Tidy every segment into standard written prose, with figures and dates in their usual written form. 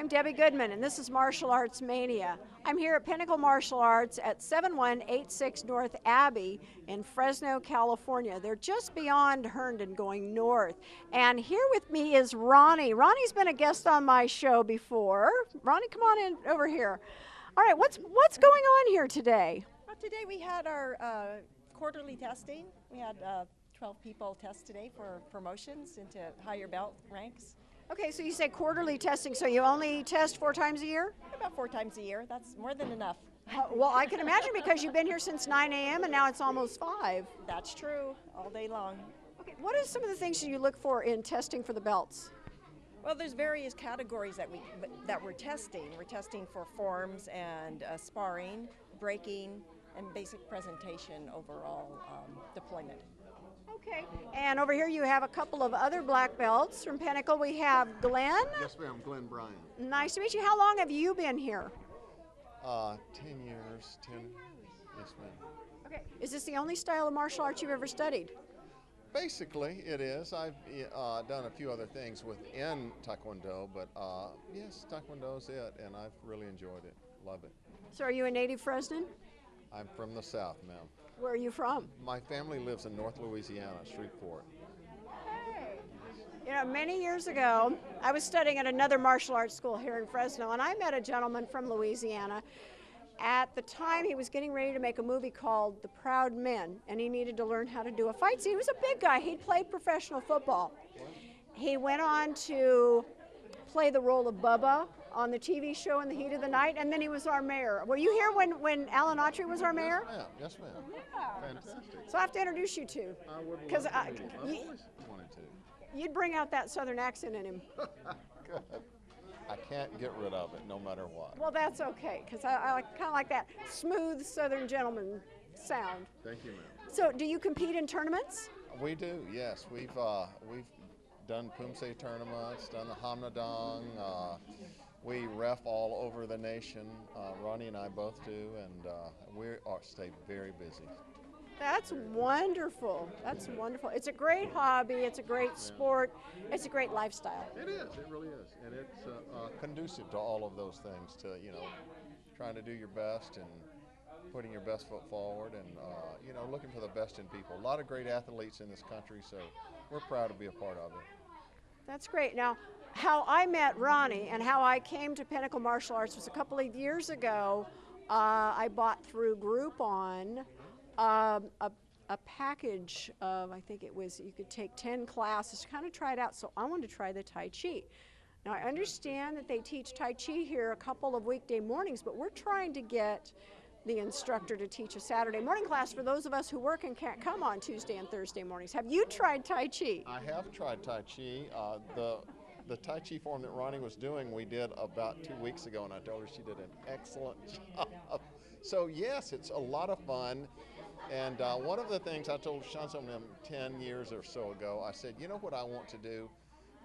I'm Debbie Goodman, and this is Martial Arts Mania. I'm here at Pinnacle Martial Arts at 7186 North Abbey in Fresno, California. They're just beyond Herndon going north. And here with me is Ronnie. Ronnie's been a guest on my show before. Ronnie, come on in over here. All right, what's going on here today? Well, today we had our quarterly testing. We had 12 people test today for promotions into higher belt ranks. Okay, so you say quarterly testing, so you only test 4 times a year? About 4 times a year. That's more than enough. Well, I can imagine because you've been here since 9 a.m. and now it's almost 5. That's true, all day long. Okay, what are some of the things you look for in testing for the belts? Well, there's various categories that we're testing. We're testing for forms and sparring, breaking, and basic presentation overall deployment. Okay, and over here you have a couple of other black belts from Pinnacle. We have Glenn. Yes, ma'am, Glenn Bryan. Nice to meet you. How long have you been here? 10 years, 10, yes, ma'am. Okay, is this the only style of martial arts you've ever studied? Basically, it is. I've done a few other things within Taekwondo, but yes, Taekwondo's it, and I've really enjoyed it. Love it. So are you a native Fresno? I'm from the South, ma'am. Where are you from? My family lives in North Louisiana, Shreveport. Hey. You know, many years ago, I was studying at another martial arts school here in Fresno, and I met a gentleman from Louisiana. At the time, he was getting ready to make a movie called The Proud Men, and he needed to learn how to do a fight scene. He was a big guy. He'd played professional football. He went on to play the role of Bubba on the TV show In the Heat of the Night, and then he was our mayor. Were you here when Alan Autry was our mayor? Yes, ma'am. Yeah. Fantastic. So I have to introduce you two. I would love Because to. I've always wanted to. you'd bring out that southern accent in him. Good. I can't get rid of it, no matter what. Well, that's okay, because I kind of like that smooth southern gentleman sound. Thank you, ma'am. So do you compete in tournaments? We do, yes. We've done Pumse tournaments, done the Hamnadong. We ref all over the nation. Ronnie and I both do, and we stay very busy. That's wonderful. That's wonderful. It's a great hobby. It's a great sport. It's a great lifestyle. It is. It really is, and it's conducive to all of those things. To trying to do your best and putting your best foot forward, and looking for the best in people. A lot of great athletes in this country, so we're proud to be a part of it. That's great. Now, how I met Ronnie and how I came to Pinnacle Martial Arts was a couple of years ago. I bought through Groupon a package of, I think it was, you could take 10 classes to kind of try it out. So I wanted to try the Tai Chi. Now I understand that they teach Tai Chi here a couple of weekday mornings, but we're trying to get the instructor to teach a Saturday morning class for those of us who work and can't come on Tuesday and Thursday mornings. Have you tried Tai Chi? I have tried Tai Chi. The Tai Chi form that Ronnie was doing, we did about 2 weeks ago, and I told her she did an excellent job. So yes, it's a lot of fun. And one of the things I told Shawn 10 years or so ago, I said, you know what I want to do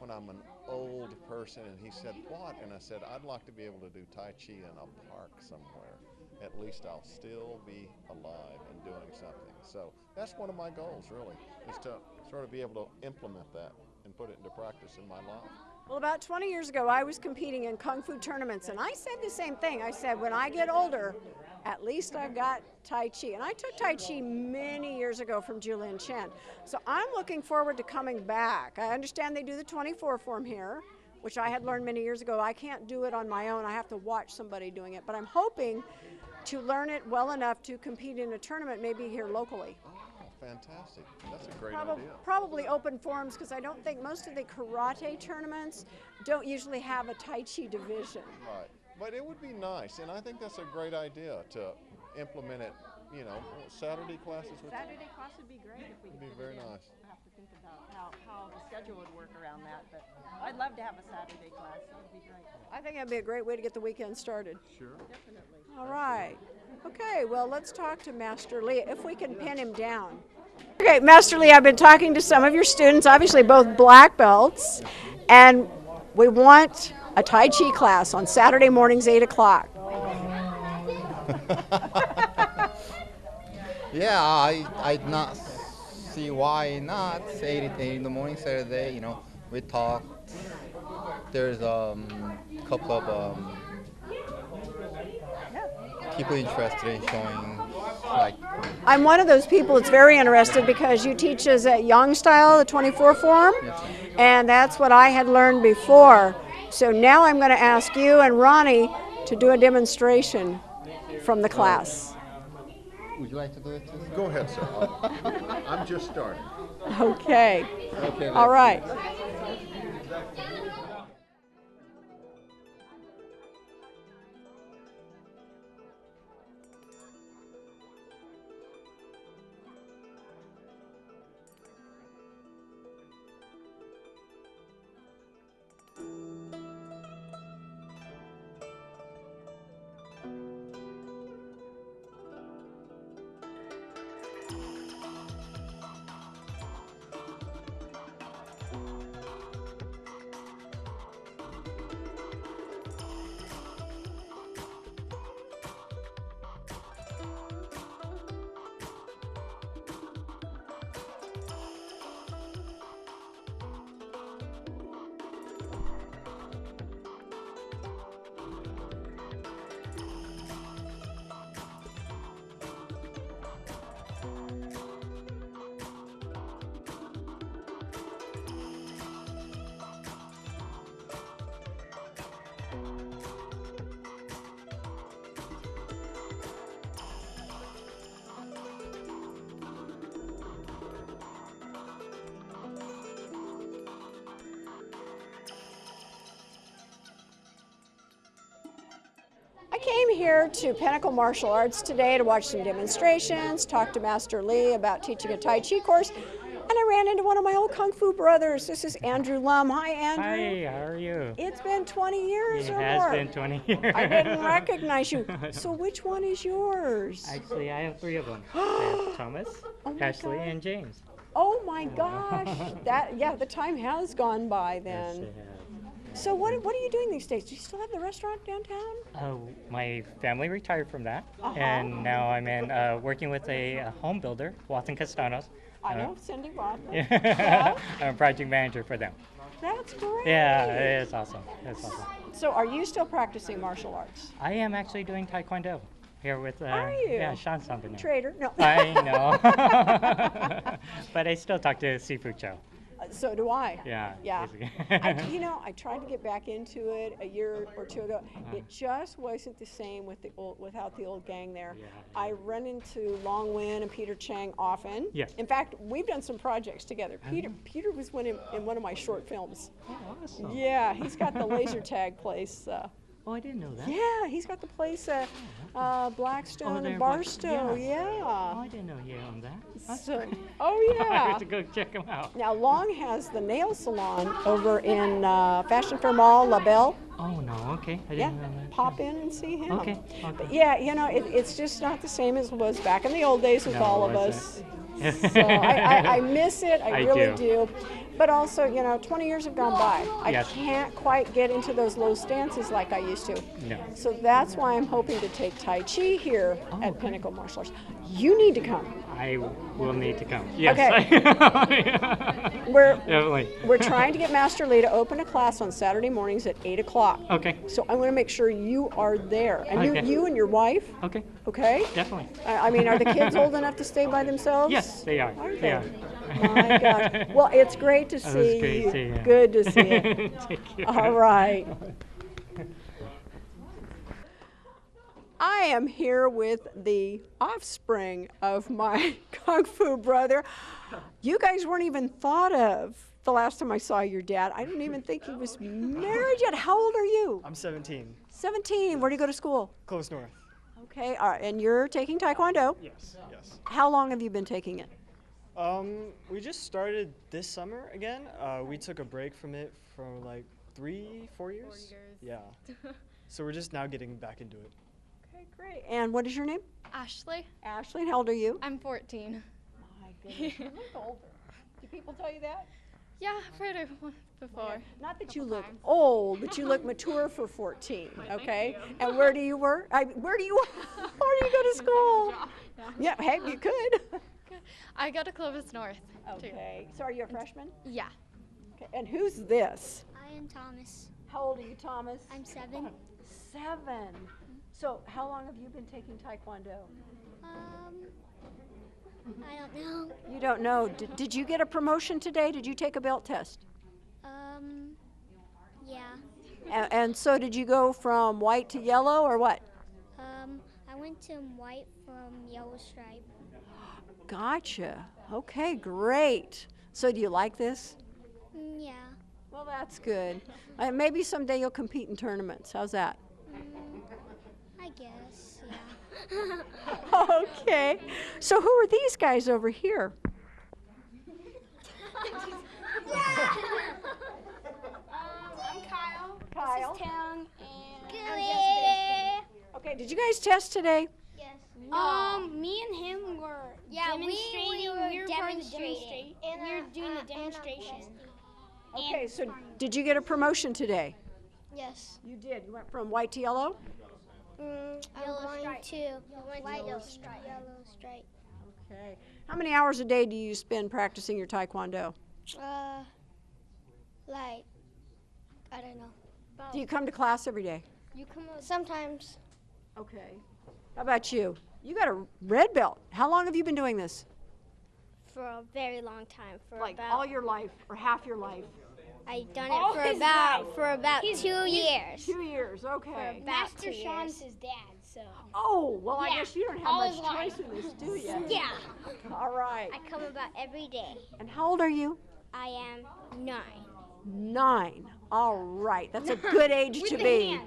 when I'm an old person? And he said, what? And I said, I'd like to be able to do Tai Chi in a park somewhere. At least I'll still be alive and doing something. So that's one of my goals, really, is to sort of be able to implement that and put it into practice in my life. Well, about 20 years ago, I was competing in Kung Fu tournaments, and I said the same thing. I said, when I get older, at least I've got Tai Chi. And I took Tai Chi many years ago from Julian Chen. So I'm looking forward to coming back. I understand they do the 24 form here, which I had learned many years ago. I can't do it on my own. I have to watch somebody doing it. But I'm hoping to learn it well enough to compete in a tournament, maybe here locally. Fantastic. That's a great idea. Probably open forums, because I don't think most of the karate tournaments don't usually have a Tai Chi division. Right. But it would be nice, and I think that's a great idea to implement it, Saturday classes. Saturday class would be great if we could. It'd be very nice. I have to think about how the schedule would work around that, but I'd love to have a Saturday class. That would be great. I think that'd be a great way to get the weekend started. Sure. Definitely. All right. Okay, well, let's talk to Master Lee, if we can pin him down. Okay, Master Lee, I've been talking to some of your students, obviously both black belts, and we want a Tai Chi class on Saturday mornings, 8 o'clock. Yeah, I'd not see why not. 8 in the morning, Saturday, we talk there's a couple of people interested in showing, like, I'm one of those people that's very interested because you teach us at Young Style, the 24 form, and that's what I had learned before. So now I'm going to ask you and Ronnie to do a demonstration from the class. would you like to do it too? Go ahead, sir. I'm just starting. Okay. Okay. All right. I came here to Pinnacle Martial Arts today to watch some demonstrations, talk to Master Lee about teaching a Tai Chi course, and I ran into one of my old Kung Fu brothers. This is Andrew Lum. Hi, Andrew. Hi, how are you? It's been 20 years It or has more. been 20 years. I didn't recognize you. So which one is yours? Actually, I have 3 of them. I have Thomas, Oh my Ashley, God. and James. Oh my gosh. The time has gone by Yes, then. they have. So what are you doing these days? Do you still have the restaurant downtown? My family retired from that, Uh-huh. and now I'm working with a home builder, Watson Castanos. I know Cindy Rothman. Yeah. I'm a project manager for them. That's great. Yeah, it's awesome. It's awesome. So are you still practicing martial arts? I am actually doing Taekwondo here with Are you? Yeah, Shawn something. Trader? No. I know. But I still talk to Seafood Joe. So do I. Yeah. Yeah. basically. I tried to get back into it a year or two ago. It just wasn't the same without the old gang there. Yeah. I run into Long Wen and Peter Chang often. Yes. In fact, we've done some projects together. Peter was in one of my short films. Oh, awesome. Yeah, he's got the laser tag place. Oh, I didn't know that. Yeah, he's got the place at Blackstone there and in Barstow. Oh, Yeah. I didn't know he owned that. That's So, great. oh I yeah. have to go check him out. Now Long has the nail salon over in Fashion Fair Mall, La Belle. Oh, no, okay. I Yeah, didn't know that. pop in and see him. Okay, But okay. yeah, it's just not the same as it was back in the old days with No, all of it us. wasn't. So I miss it. I I really do. do. But also, 20 years have gone by. I Yes. can't quite get into those low stances like I used to. No. So that's why I'm hoping to take Tai Chi here Oh, at great. Pinnacle Martial Arts. You need to come. I will need to come. Yes. We're Definitely. we're trying to get Master Lee to open a class on Saturday mornings at 8 o'clock. Okay. So I want to make sure you are there, and Okay. you and your wife. Okay. Okay. Definitely. I mean, are the kids old enough to stay by themselves? Yes, they are. Are They they? are. My gosh. Well, it's great to That was see great you. seeing you. Good to see you. Take care. All right. I am here with the offspring of my Kung Fu brother. You guys weren't even thought of the last time I saw your dad. I don't even think he was married yet. How old are you? I'm 17. 17. Where do you go to school? Close north. Okay. All right. And you're taking Taekwondo. Yes. Yes. How long have you been taking it? We just started this summer again. We took a break from it for like 3-4 years. Yeah. So we're just now getting back into it. Okay, great. And what is your name? Ashley, Ashley. And how old are you? I'm 14. My goodness, you look older. Do people tell you that? Yeah, I've heard it before. Not that you Couple look times. old, but you look mature for 14. Okay. And where do you work? Where do you go to school? Yeah. Hey, you could. I go to Clovis North. Too. Okay. So are you a freshman? Yeah. Okay. And who's this? I am Thomas. How old are you, Thomas? I'm 7. 7. So how long have you been taking Taekwondo? I don't know. You don't know. Did you get a promotion today? Did you take a belt test? Yeah. And so did you go from white to yellow or what? I went to white from yellow stripe. Gotcha. Okay, great. So do you like this? Yeah. Well, that's good. Maybe someday you'll compete in tournaments. How's that? I guess, yeah. Okay. So who are these guys over here? I'm Kyle. Kyle. This is Tang, and Gooey. Okay, did you guys test today? Yes. me and him were Yeah, we demonstrating. were part of the demonstrating. we were doing the demonstration. Okay, so did you get a promotion today? Yes. You did. You went from white to yellow? I'm going to white, yellow stripe. Okay. How many hours a day do you spend practicing your Taekwondo? Like, I don't know. Do you come to class every day? You come sometimes. Okay. How about you? You got a red belt. How long have you been doing this? For a very long time. For Like about, all your life or half your life? I've done All it his for about 2 years. 2 years, okay. About Master 2 Shawn's years. his dad, so. Oh, well, I Yeah, guess you don't have all much his choice life. in this, do you? Yeah. All right. I come about every day. And how old are you? I am 9. 9. All right. That's a good age to be. hands.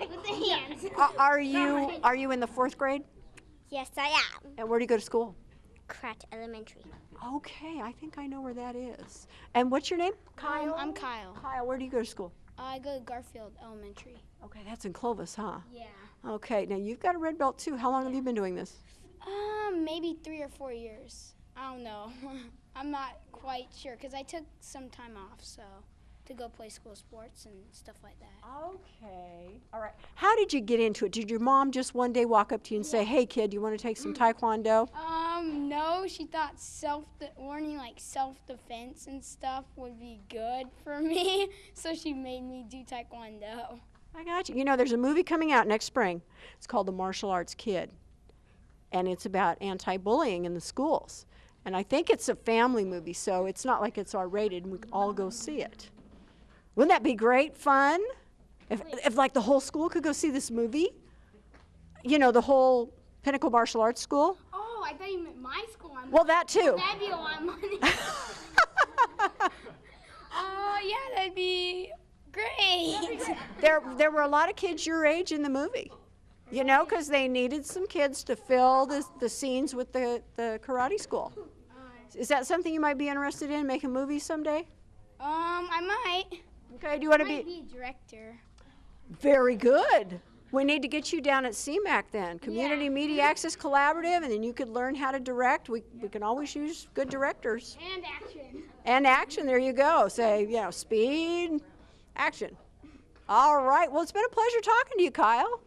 With the hands. Are you in the 4th grade? Yes, I am. And where do you go to school? Krat Elementary. Okay, I think I know where that is. And what's your name? I'm Kyle. Kyle, where do you go to school? I go to Garfield Elementary. Okay, that's in Clovis, huh? Yeah. Okay, now you've got a red belt too. How long have you been doing this? Maybe 3 or 4 years. I don't know. I'm not quite sure because I took some time off, so to go play school sports and stuff like that. Okay. All right. How did you get into it? Did your mom just one day walk up to you and say, "Hey, kid, you want to take some Taekwondo?" No, she thought learning like self-defense and stuff would be good for me, so she made me do Taekwondo. I got you. You know, there's a movie coming out next spring. It's called The Martial Arts Kid, and it's about anti-bullying in the schools. And I think it's a family movie, so it's not like it's R-rated, and we can all go see it. Wouldn't that be great fun? If like the whole school could go see this movie? You know, the whole Pinnacle Martial Arts School? Oh, I thought you meant my school. Well, that too. That'd be a lot of money. Yeah, that'd be great. There were a lot of kids your age in the movie, you know, because they needed some kids to fill the scenes with the karate school. Is that something you might be interested in, make a movie someday? I might. Okay, do you want to Might be? be a director. Very good. We need to get you down at CMAC then, Community Media Access Collaborative, and then you could learn how to direct. We can always use good directors. And action. And action, there you go. Say, you know, speed, action. All right, well, it's been a pleasure talking to you, Kyle.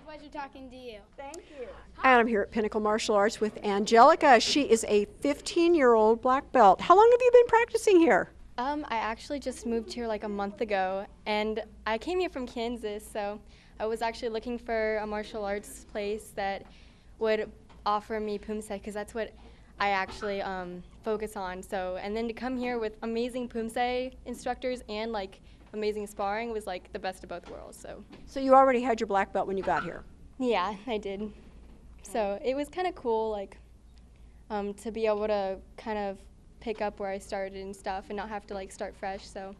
Pleasure talking to you. Thank you. And I'm here at Pinnacle Martial Arts with Angelica. She is a 15-year-old black belt. How long have you been practicing here? I actually just moved here like a month ago, and I came here from Kansas, so I was actually looking for a martial arts place that would offer me Pumse, because that's what I actually focus on. So, and then to come here with amazing Pumse instructors and like amazing sparring was like the best of both worlds. So you already had your black belt when you got here? Yeah, I did. So it was kind of cool, like to be able to kind of pick up where I started and stuff, and not have to like start fresh. So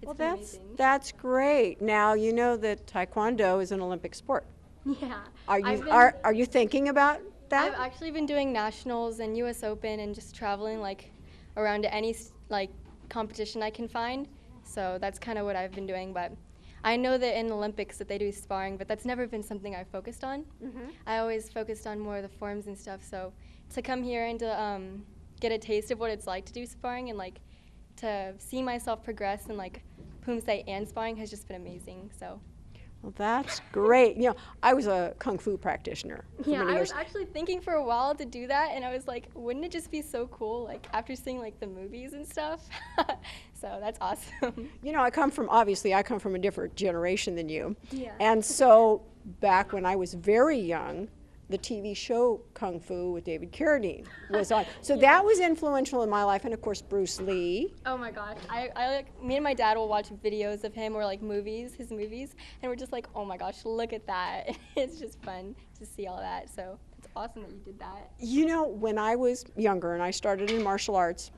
it's Well, been that's amazing. that's great. Now you know that Taekwondo is an Olympic sport. Yeah. Are you I've been- are you thinking about that? I've actually been doing nationals and U.S. Open and just traveling like around to any like competition I can find. So that's kind of what I've been doing. But I know that in Olympics that they do sparring, but that's never been something I focused on. I always focused on more of the forms and stuff. So to come here and to get a taste of what it's like to do sparring and like to see myself progress in like Pumse and sparring has just been amazing. So. Well, that's great. You know, I was a kung fu practitioner for Yeah, many I years. was actually thinking for a while to do that, and I was like, wouldn't it just be so cool, like after seeing like the movies and stuff? So that's awesome. You know, I come from a different generation than you. Yeah. And so back when I was very young, the TV show Kung Fu with David Carradine was on. So that was influential in my life, and of course Bruce Lee. Oh my gosh, I like, me and my dad will watch videos of him or like his movies, and we're just like, oh my gosh, look at that. It's just fun to see all that, so it's awesome that you did that. You know, when I was younger and I started in martial arts,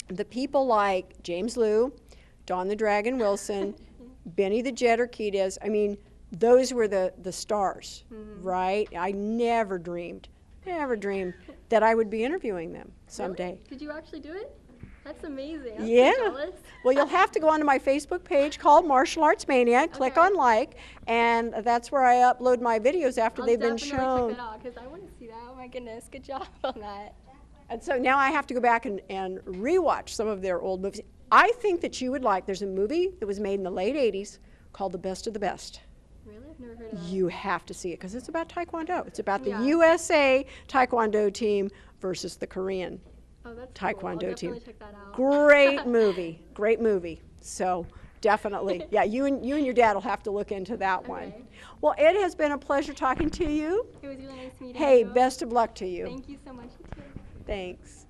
the people like James Liu, Don the Dragon Wilson, Benny the Jet Urquidez, I mean, those were the stars, right? I never dreamed that I would be interviewing them someday. Really? Did you actually do it? That's amazing. I'm Yeah. so jealous. Well, you'll have to go onto my Facebook page called Martial Arts Mania, click on like, and that's where I upload my videos after they've been shown. I'll definitely check that out because I want to see that. Oh my goodness, good job on that. And so now I have to go back and rewatch some of their old movies. I think that you would like, there's a movie that was made in the late 80s called The Best of the Best. Really? I've never heard of that. You have to see it because it's about Taekwondo. It's about the USA Taekwondo team versus the Korean Taekwondo I'll team. definitely check that out. Great movie, great movie. So definitely, yeah, you and your dad will have to look into that one. Well, it has been a pleasure talking to you. It was really nice meeting you. Hey, best of luck to you. Thank you so much. You too. Thanks.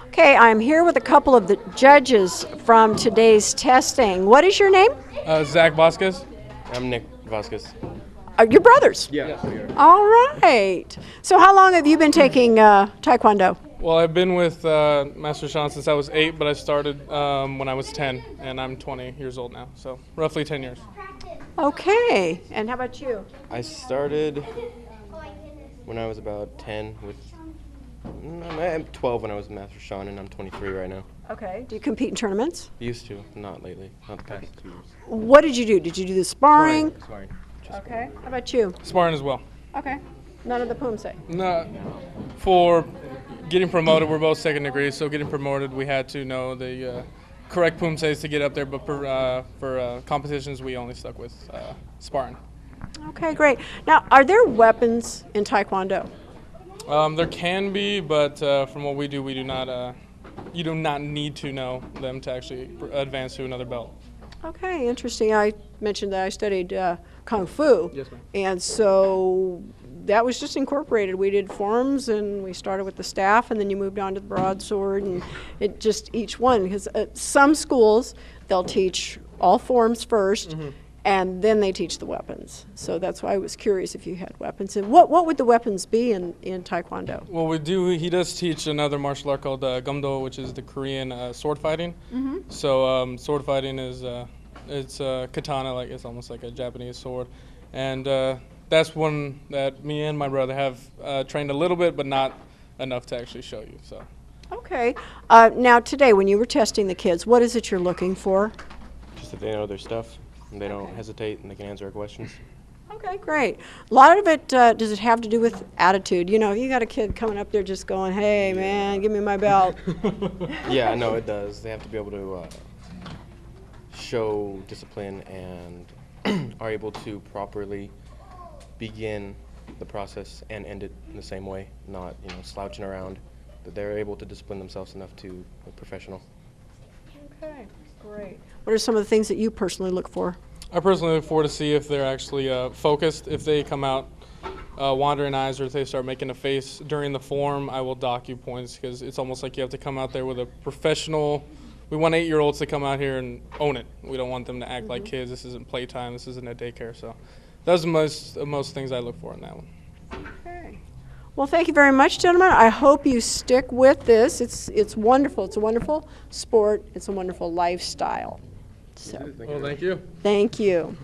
Okay, I'm here with a couple of the judges from today's testing. What is your name? Zach Vasquez. I'm Nick Vasquez. Your brothers? Yeah. All right. So how long have you been taking Taekwondo? Well, I've been with Master Shawn since I was 8, but I started when I was 10, and I'm 20 years old now, so roughly 10 years. Okay. And how about you? I started when I was about 10 with, I'm 12 when I was with Master Shawn, and I'm 23 right now. Okay. Do you compete in tournaments? Used to, not lately, not the past 2 years. What did you do? Did you do the sparring? Sparring. Okay. How about you? Sparring as well. Okay. None of the pumse? No, for getting promoted, we're both second degree, so getting promoted, we had to know the correct pumses to get up there, but for competitions, we only stuck with sparring. Okay, great. Now, are there weapons in Taekwondo? There can be, but from what we do not. You do not need to know them to actually advance to another belt. Okay, interesting. I mentioned that I studied Kung Fu. Yes, ma'am. And so that was just incorporated. We did forms, and we started with the staff, and then you moved on to the broadsword, and it just each one. Because some schools, they'll teach all forms first, and then they teach the weapons. So that's why I was curious if you had weapons. And what would the weapons be in Taekwondo? Well, we do. He does teach another martial art called Gumdo, which is the Korean sword fighting. Mm-hmm. So sword fighting is it's katana, like it's almost like a Japanese sword, and that's one that me and my brother have trained a little bit, but not enough to actually show you. So. Okay. Now today, when you were testing the kids, what is it you're looking for? Just that they know their stuff, and they don't hesitate, and they can answer our questions. Okay, great. A lot of it, does it have to do with attitude? You know, if you got a kid coming up there just going, hey, man, give me my belt. Yeah, no, it does. They have to be able to show discipline and are able to properly begin the process and end it in the same way, not, slouching around. That they're able to discipline themselves enough to be professional. Okay, great. What are some of the things that you personally look for? I personally look forward to see if they're actually focused. If they come out wandering eyes, or if they start making a face during the form, I will dock you points, because it's almost like you have to come out there with a professional. We want 8-year-olds to come out here and own it. We don't want them to act like kids. This isn't playtime. This isn't a daycare. So those are most things I look for in that one. Okay. Well, thank you very much, gentlemen. I hope you stick with this. It's wonderful. It's a wonderful sport. It's a wonderful lifestyle. So, Well, thank you. Thank you.